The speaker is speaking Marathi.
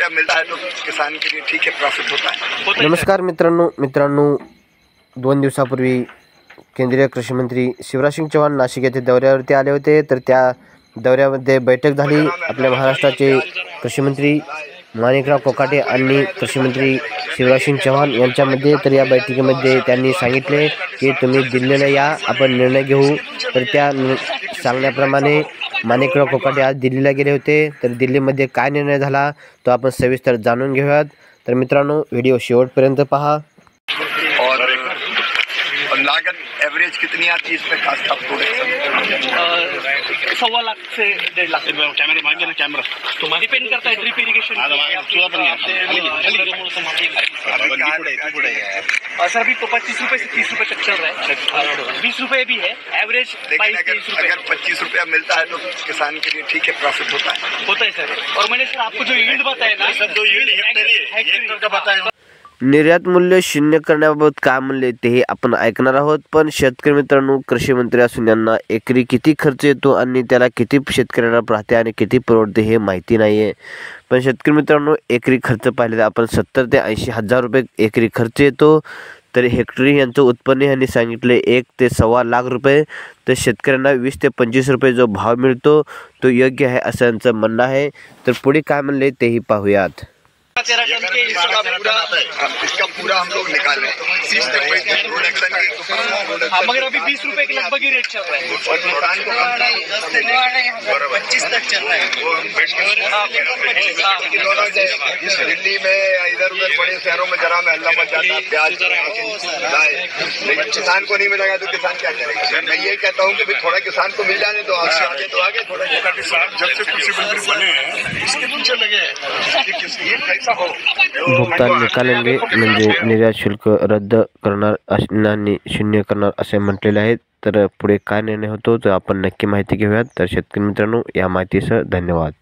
रुपया मिलता है तो किसान के लिए ठीक है, प्रॉफिट होता है। नमस्कार मित्रांनो 2 दिवसापूर्वी केंद्रीय कृषी मंत्री शिवराज सिंग चौहान नाशिक येथे दौऱ्यावरती आले होते। तर त्या दौऱ्यामध्ये बैठक झाली। आपल्या महाराष्ट्राचे कृषी मंत्री माणिकराव कोकाटे आणि कृषी मंत्री शिवराज सिंग चौहान यांच्यामध्ये। तर या बैठकीमध्ये त्यांनी सांगितले की तुम्ही दिल्लीला या, आपण निर्णय घेऊ। तर त्या सांगण्याप्रमाणे माणिकराव कोकाटे आज दिल्लीला गेले होते। तर दिल्लीमध्ये काय निर्णय झाला तो आपण सविस्तर जाणून घेऊयात। तर मित्रांनो व्हिडिओ शेवटपर्यंत पहा। और लागत एवरेज कितनी आती है इसमें खास का प्रोडक्शन? 1.25 लाख से 1.5 लाख। कैमरा तो डिपेंड करता है ड्रिप इरिगेशन। सर अभी तो 25 रुपए से 30 रुपए तक चल रहा है, 20 रुपए भी है एवरेज। अगर 25 रुपया मिलता है तो किसान के लिए ठीक है, प्रॉफिट होता है सर। और मैंने सर आपको जो यील्ड बताया ना सर, जो यील्ड हेक्टर का बताया, निर्यात मूल्य शून्य करण्याबाबत काय म्हणले ते आपण ऐकणार आहोत। पण शेतकरी मित्रांनो, कृषी मंत्री असून यांना एकरी किती खर्च येतो आणि त्याला किती शेतकऱ्यांना राहते आणि किती परवडते हे माहिती नाही आहे। पण शेतकरी मित्रांनो, एकरी खर्च पाहिले तर आपण 70 ते 80 हजार रुपये एकरी खर्च येतो। तर हेक्टरी यांचं उत्पन्न यांनी सांगितले 1 ते 1.25 लाख रुपये। तर शेतकऱ्यांना 20 ते 25 रुपये जो भाव मिळतो तो योग्य आहे असं यांचं म्हणणं आहे। तर पुढे काय म्हणले तेही पाहूयात। 13 टन के इसका पूरा हम लोग निकाल रहे हैं 30 तक प्रोडक्शन। मगर अभी 20 रुपए के लगभग ही रेट चल रहा है और किसान को 25 तक चल रहा है। दिल्ली में इधर उधर बड़े शहरों में जरा में हल्ला मच जाता है प्याज, लेकिन किसान को नहीं मिलेगा तो किसान क्या करेगा? मैं ये कहता हूँ कि थोड़ा किसान को मिल जाने तो आगे तो आगे थोड़ा। जब से कृषि मंत्री बने हैं इसके पीछे लगे हैं भुगतान निकालेंगे म्हणजे निर्यात शुल्क रद्द करणार आणि शून्य करणार असे म्हटलेले आहे। तर पुढे काय निर्णय होतो तर आपण नक्की माहिती घेऊयात। तर शेतकरी मित्रांनो, या माहितीसह धन्यवाद।